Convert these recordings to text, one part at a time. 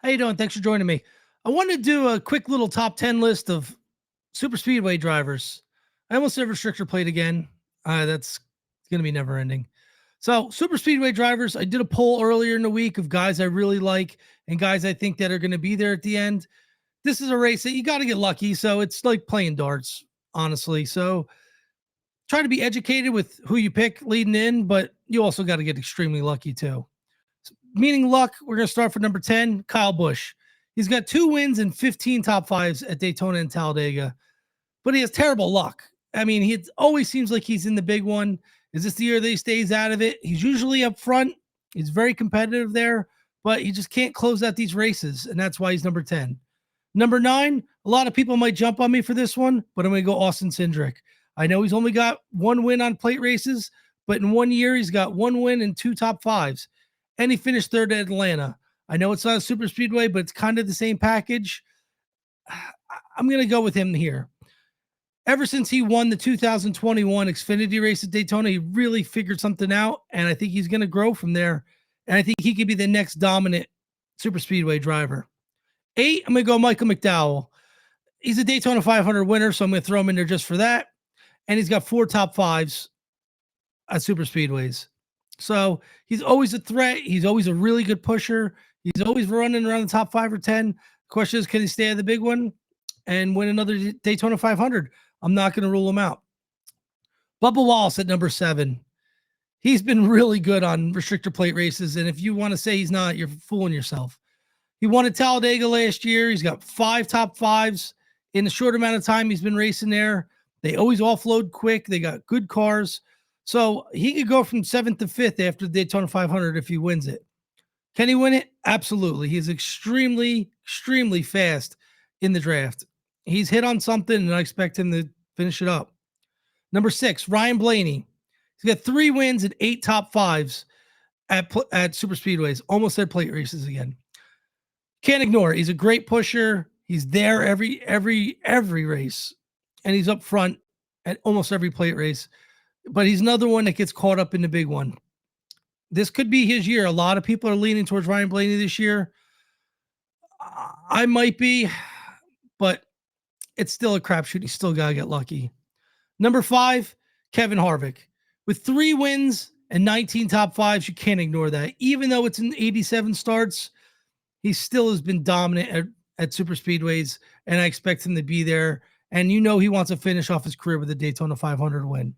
How you doing? Thanks for joining me. I wanted to do a quick little top 10 list of super speedway drivers. I almost said restrictor plate again. That's going to be never ending. So, super speedway drivers, I did a poll earlier in the week of guys I really like and guys I think that are going to be there at the end. This is a race that you got to get lucky. So, it's like playing darts, honestly. So, try to be educated with who you pick leading in, but you also got to get extremely lucky too. Meaning luck, we're going to start for number 10, Kyle Busch. He's got 2 wins and 15 top fives at Daytona and Talladega, but he has terrible luck. I mean, he always seems like he's in the big one. Is this the year that he stays out of it? He's usually up front. He's very competitive there, but he just can't close out these races, and that's why he's number 10. Number 9, a lot of people might jump on me for this one, but I'm going to go Austin Cindric. I know he's only got 1 win on plate races, but in 1 year, he's got 1 win and 2 top fives, and he finished third at Atlanta. I know it's not a super speedway, but it's kind of the same package. I'm going to go with him here. Ever since he won the 2021 Xfinity race at Daytona, he really figured something out, and I think he's going to grow from there. And I think he could be the next dominant super speedway driver. 8, I'm going to go Michael McDowell. He's a Daytona 500 winner, so I'm going to throw him in there just for that. And he's got 4 top fives at super speedways. So he's always a threat. He's always a really good pusher. He's always running around the top 5 or 10. The question is, can he stay at the big one and win another Daytona 500? I'm not going to rule him out. Bubba Wallace at number 7. He's been really good on restrictor plate races. And if you want to say he's not, you're fooling yourself. He won at Talladega last year. He's got 5 top fives in a short amount of time. He's been racing there. They always offload quick. They got good cars. So he could go from 7th to 5th after the Daytona 500 if he wins it. Can he win it? Absolutely. He's extremely, extremely fast in the draft. He's hit on something, and I expect him to finish it up. Number 6, Ryan Blaney. He's got 3 wins and 8 top fives at super speedways. Almost said plate races again. Can't ignore it. He's a great pusher. He's there every race, and he's up front at almost every plate race. But he's another one that gets caught up in the big one. This could be his year. A lot of people are leaning towards Ryan Blaney this year. I might be, but it's still a crapshoot. He still got to get lucky. Number 5, Kevin Harvick. With 3 wins and 19 top fives, you can't ignore that. Even though it's in 87 starts, he still has been dominant at super speedways, and I expect him to be there. And you know he wants to finish off his career with a Daytona 500 win.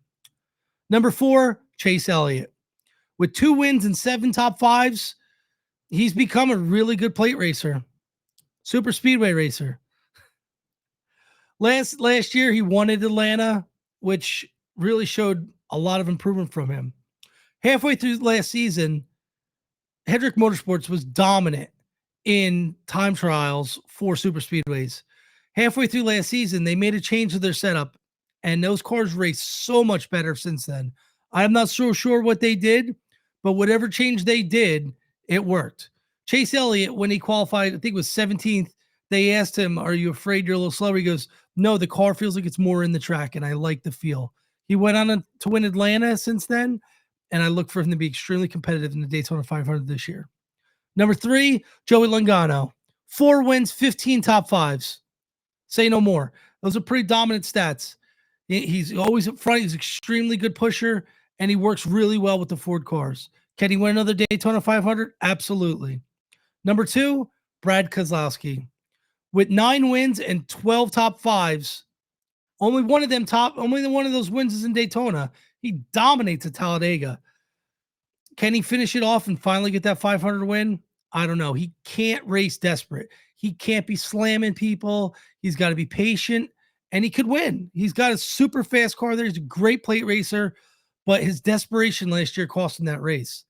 Number 4, Chase Elliott. With 2 wins and 7 top fives, he's become a really good plate racer, super speedway racer. Last year, he won at Atlanta, which really showed a lot of improvement from him. Halfway through last season, Hendrick Motorsports was dominant in time trials for super speedways. Halfway through last season, they made a change to their setup, and those cars raced so much better since then. I'm not so sure what they did, but whatever change they did, it worked. Chase Elliott, when he qualified, I think it was 17th, they asked him, "Are you afraid you're a little slower?" He goes, "No, the car feels like it's more in the track, and I like the feel." He went on to win Atlanta since then, and I look for him to be extremely competitive in the Daytona 500 this year. Number 3, Joey Logano. 4 wins, 15 top fives. Say no more. Those are pretty dominant stats. He's always up front. He's an extremely good pusher, and he works really well with the Ford cars. Can he win another Daytona 500? Absolutely. Number 2, Brad Keselowski. With 9 wins and 12 top fives, only one of those wins is in Daytona. He dominates at Talladega. Can he finish it off and finally get that 500 win? I don't know. He can't race desperate. He can't be slamming people. He's got to be patient, and he could win. He's got a super fast car there. He's a great plate racer, but his desperation last year cost him that race.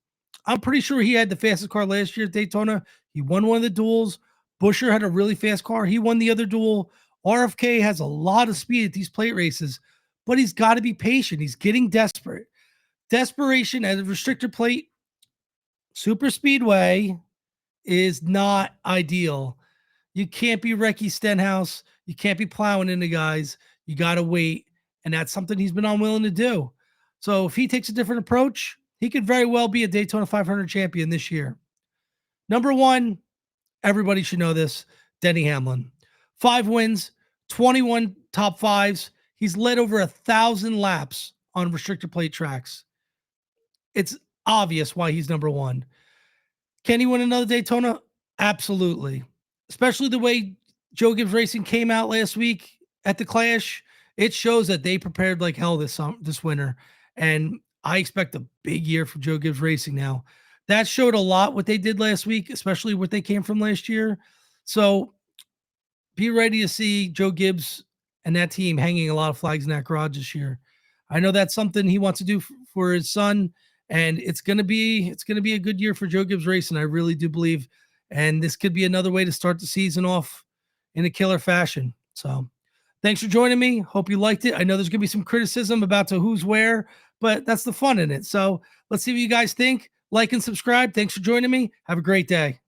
I'm pretty sure he had the fastest car last year at Daytona. He won one of the duels. Buescher had a really fast car. He won the other duel. RFK has a lot of speed at these plate races, but he's got to be patient. He's getting desperate. Desperation at a restrictor plate super speedway is not ideal. You can't be Recky Stenhouse. You can't be plowing into guys. You got to wait, and that's something he's been unwilling to do. So if he takes a different approach, he could very well be a Daytona 500 champion this year. Number 1, Everybody should know this. Denny Hamlin, 5 wins, 21 top fives. He's led over 1,000 laps on restrictor plate tracks. It's obvious why he's number one. Can he win another Daytona? Absolutely. Especially the way Joe Gibbs Racing came out last week at the Clash. It shows that they prepared like hell this winter. And I expect a big year from Joe Gibbs Racing now. That showed a lot what they did last week, especially what they came from last year. So be ready to see Joe Gibbs and that team hanging a lot of flags in that garage this year. I know that's something he wants to do for his son, and it's gonna be a good year for Joe Gibbs Racing. I really do believe, and this could be another way to start the season off in a killer fashion. So, thanks for joining me. Hope you liked it. I know there's gonna be some criticism about to who's where, but that's the fun in it. So let's see what you guys think. Like and subscribe. Thanks for joining me. Have a great day.